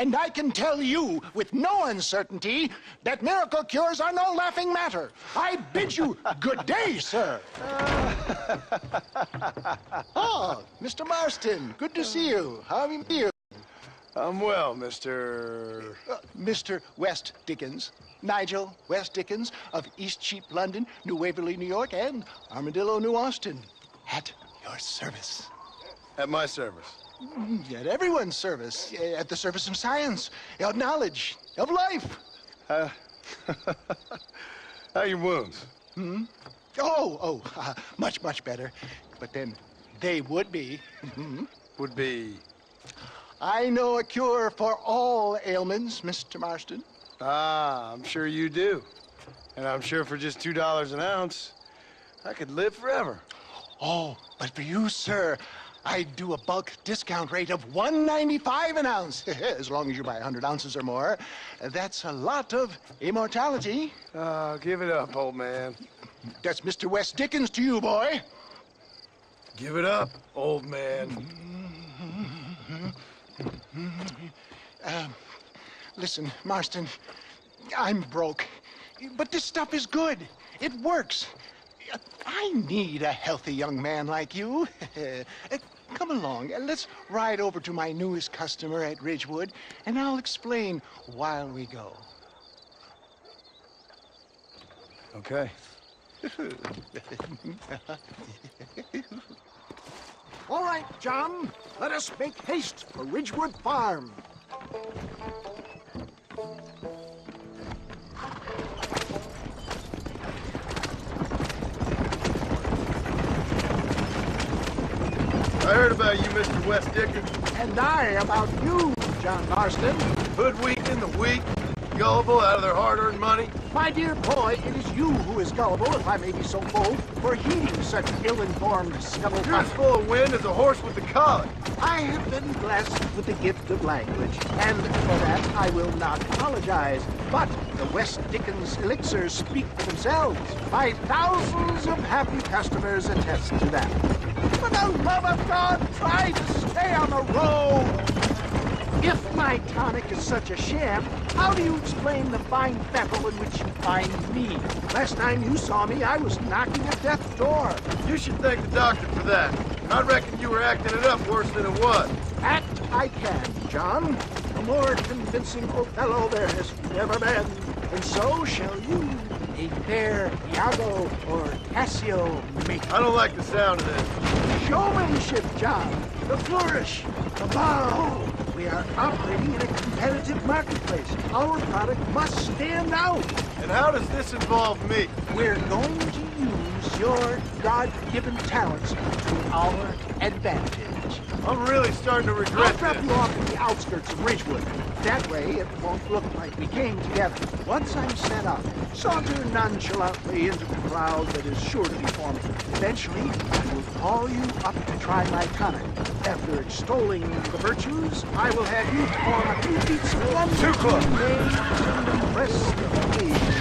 And I can tell you with no uncertainty that miracle cures are no laughing matter. I bid you good day, sir. Oh, Mr. Marston, good to see you. How are you? I'm well, Mr. Mr. West Dickens. Nigel West Dickens of East Cheap, London, New Waverly, New York, and Armadillo, New Austin. At your service. At my service. At everyone's service. At the service of science, of knowledge, of life. How are your wounds? Much, much better. But then they would be. Would be? I know a cure for all ailments, Mr. Marston. Ah, I'm sure you do. And I'm sure for just $2 an ounce, I could live forever. Oh, but for you, sir, I'd do a bulk discount rate of $1.95 an ounce, as long as you buy 100 ounces or more. That's a lot of immortality. Give it up, old man. That's Mr. West Dickens to you, boy. Give it up, old man. Listen, Marston, I'm broke, but this stuff is good. It works. I need a healthy young man like you. Come along, let's ride over to my newest customer at Ridgewood, and I'll explain while we go. Okay. All right, John, let us make haste for Ridgewood Farm. I heard about you, Mr. West Dicken. And I about you, John Marston. Hoodwinking the weak, gullible out of their hard-earned money. My dear boy, it is you who is gullible, if I may be so bold, for heeding such ill-informed scuttlebutt. You're as full of wind as a horse with the colic. I have been blessed with the gift of language, and for that I will not apologize. But the West Dickens elixirs speak for themselves. My thousands of happy customers attest to that. For the love of God, try to stay on the road! If my tonic is such a sham, how do you explain the fine fettle in which you find me? Last time you saw me, I was knocking at death's door. You should thank the doctor for that. I reckon you were acting it up worse than it was. Act I can, John. A more convincing Othello there has never been. And so shall you, a fair Iago or Cassio make. I don't like the sound of this. Showmanship, John. The flourish, the bow. We are operating in a competitive marketplace. Our product must stand out. And how does this involve me? We're going to use your God-given talents to our advantage. I'm really starting to regret I'll drop this. you off at the outskirts of Ridgewood. That way, it won't look like we came together. Once I'm set up, saunter nonchalantly into the crowd that is sure to be forming. Eventually, I will call you up to try my tonic. After extolling the virtues, I will have you perform a few feats of wonder. Too close. To impress the occasion.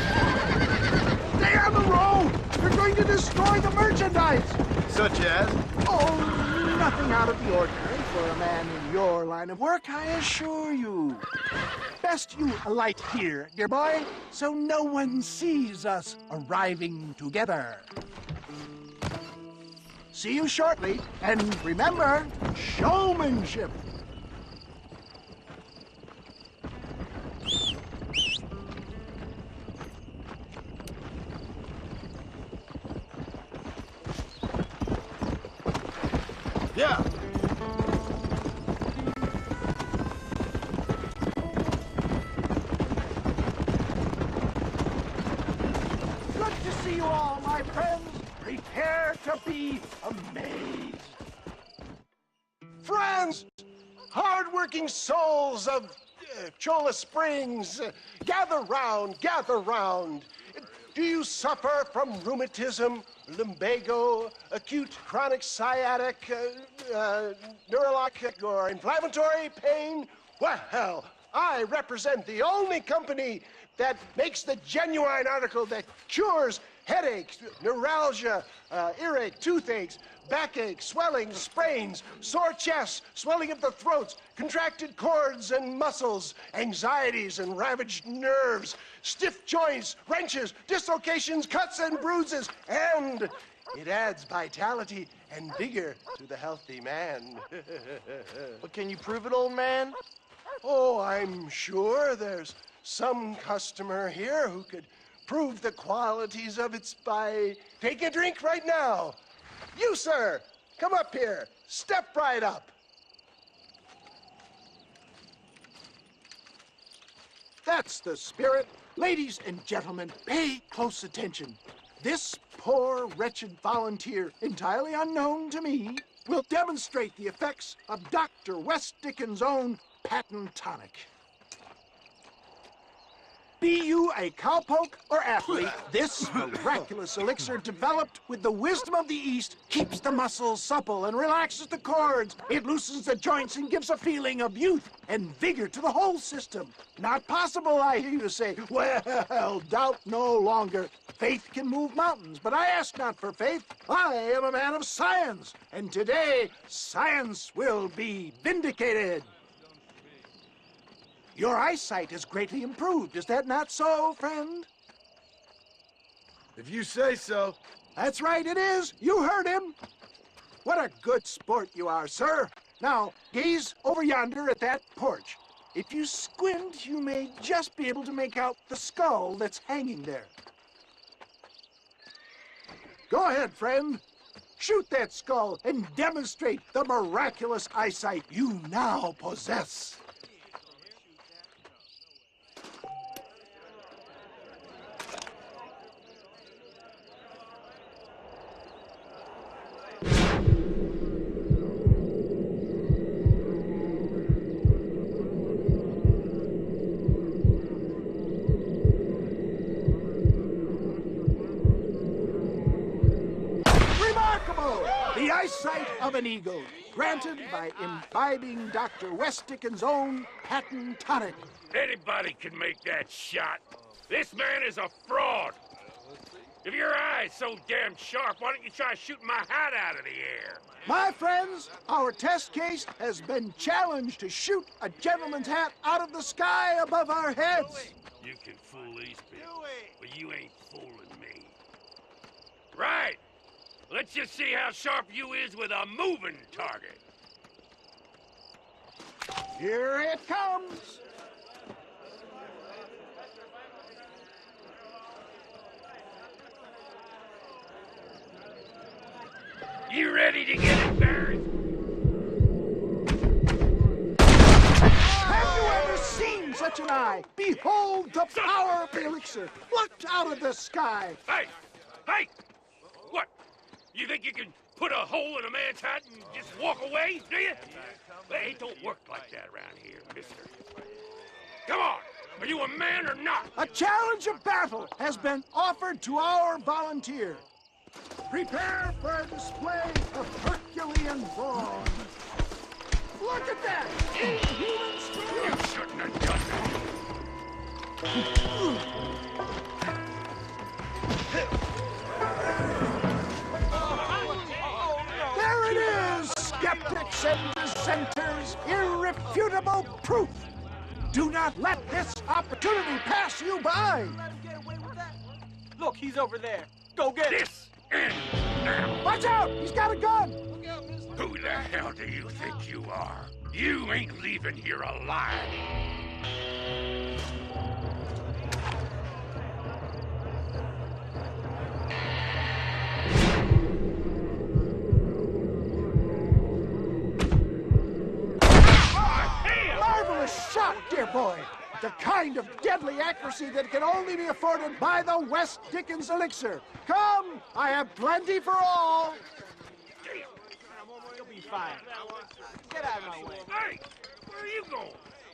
Stay on the road! You're going to destroy the merchandise! Such as? Oh, nothing out of the ordinary for a man in your line of work, I assure you. Best you alight here, dear boy, so no one sees us arriving together. See you shortly, and remember, showmanship. Yeah. Good to see you all, my friends. Prepare to be amazed. Friends, hard-working souls of Cholla Springs, gather round, gather round. Do you suffer from rheumatism, lumbago, acute chronic sciatic, neurologic, or inflammatory pain? Well, I represent the only company that makes the genuine article that cures headaches, neuralgia, earache, toothaches, backache, swelling, sprains, sore chests, swelling of the throats, contracted cords and muscles, anxieties and ravaged nerves, stiff joints, wrenches, dislocations, cuts and bruises, and it adds vitality and vigor to the healthy man. But can you prove it, old man? Oh, I'm sure there's some customer here who could prove the qualities of it by taking a drink right now. You, sir, come up here. Step right up. That's the spirit. Ladies and gentlemen, pay close attention. This poor, wretched volunteer, entirely unknown to me, will demonstrate the effects of Dr. West Dicken's own patent tonic. Be you a cowpoke or athlete, this miraculous elixir developed with the wisdom of the East keeps the muscles supple and relaxes the cords. It loosens the joints and gives a feeling of youth and vigor to the whole system. Not possible, I hear you say. Well, doubt no longer. Faith can move mountains, but I ask not for faith. I am a man of science, and today science will be vindicated. Your eyesight has greatly improved. Is that not so, friend? If you say so. That's right, it is. You heard him. What a good sport you are, sir. Now, gaze over yonder at that porch. If you squint, you may just be able to make out the skull that's hanging there. Go ahead, friend. Shoot that skull and demonstrate the miraculous eyesight you now possess. The eyesight of an eagle, granted by imbibing Dr. West Dicken's own patent tonic. Anybody can make that shot. This man is a fraud. If your eye's so damn sharp, why don't you try shooting my hat out of the air? My friends, our test case has been challenged to shoot a gentleman's hat out of the sky above our heads. You can fool these people, but you ain't fooling me. Right. Let's just see how sharp you is with a moving target. Here it comes. You ready to get embarrassed? Have you ever seen such an eye? Behold the power of the elixir, plucked out of the sky. Hey! Hey! What? You think you can put a hole in a man's hat and just walk away, do you? Hey, it don't work like that around here, mister. Come on! Are you a man or not? A challenge of battle has been offered to our volunteer. Prepare for a display of Herculean brawn. Look at that! Inhuman You strength! shouldn't have done There it is! Skeptics and dissenters, irrefutable proof! Do not let this opportunity pass you by! Look, he's over there. Go get him. this end now. Watch out! He's got a gun! Who the hell do you think you are? You ain't leaving here alive. Marvelous shot, dear boy! The kind of deadly accuracy that can only be afforded by the West Dickens elixir. Come, I have plenty for all. You'll be fine. Get out of my way. Hey, where are you going?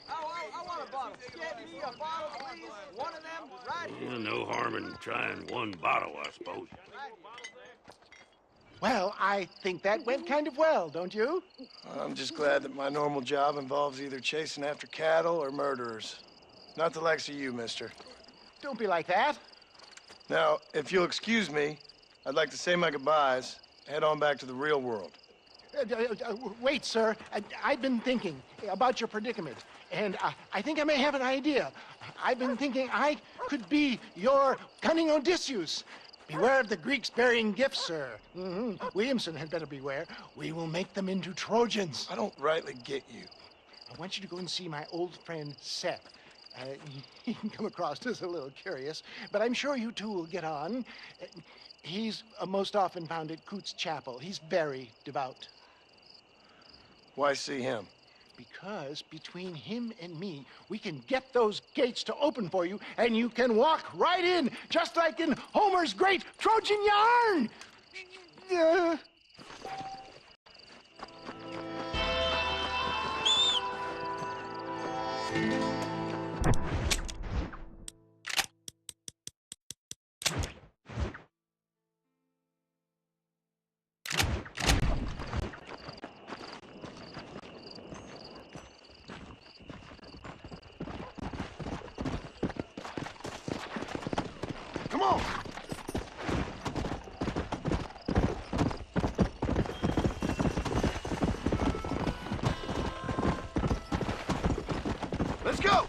I want a bottle. Get me a bottle, please. One of them, right here. No harm in trying one bottle, I suppose. Well, I think that went kind of well, don't you? I'm just glad that my normal job involves either chasing after cattle or murderers. Not the likes of you, mister. Don't be like that. Now, if you'll excuse me, I'd like to say my goodbyes, head on back to the real world. Wait, sir. I've been thinking about your predicament, and I think I may have an idea. I've been thinking I could be your cunning Odysseus. Beware of the Greeks burying gifts, sir. Williamson had better beware. We will make them into Trojans. I don't rightly get you. I want you to go and see my old friend Seth. He can come across as a little curious, but I'm sure you two will get on. He's most often found at Coots Chapel. He's very devout. Why see him? Because between him and me, we can get those gates to open for you, and you can walk right in, just like in Homer's great Trojan yarn! Come on! Let's go!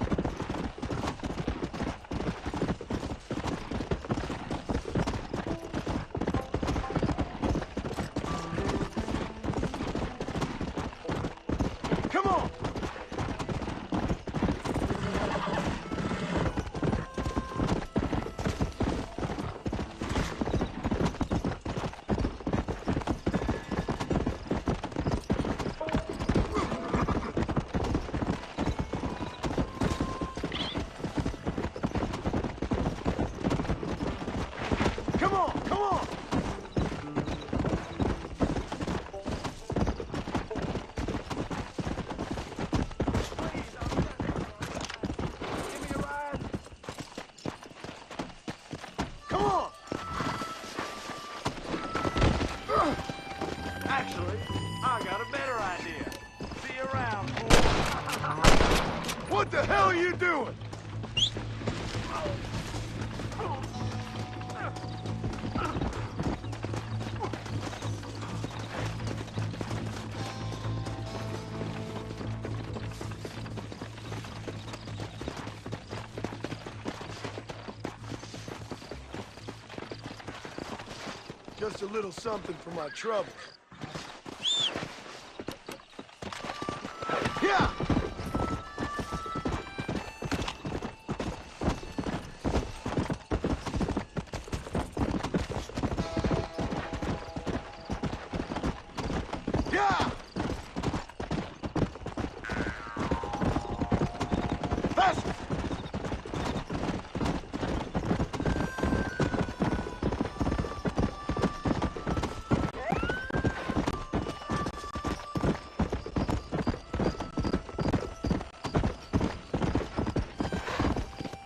Come on! Come on, come on! Give me a ride. Come on! Actually, I got a better idea. See you around, fool. What the hell are you doing? Just a little something for my troubles. Yeah! Yeah! Faster!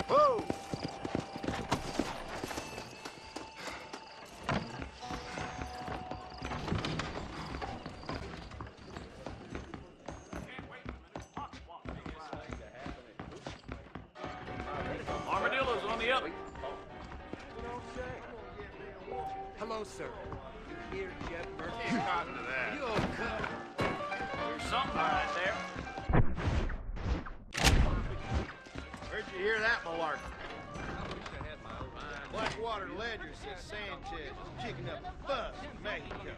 Whoa! Armadillo's on the up. Hello, sir. You hear Jeff Murphy? He's cotton to that. You old cut. There's something right there. Where'd you hear that malarkey? Blackwater Ledger says Sanchez is kicking up a fuss in Mexico.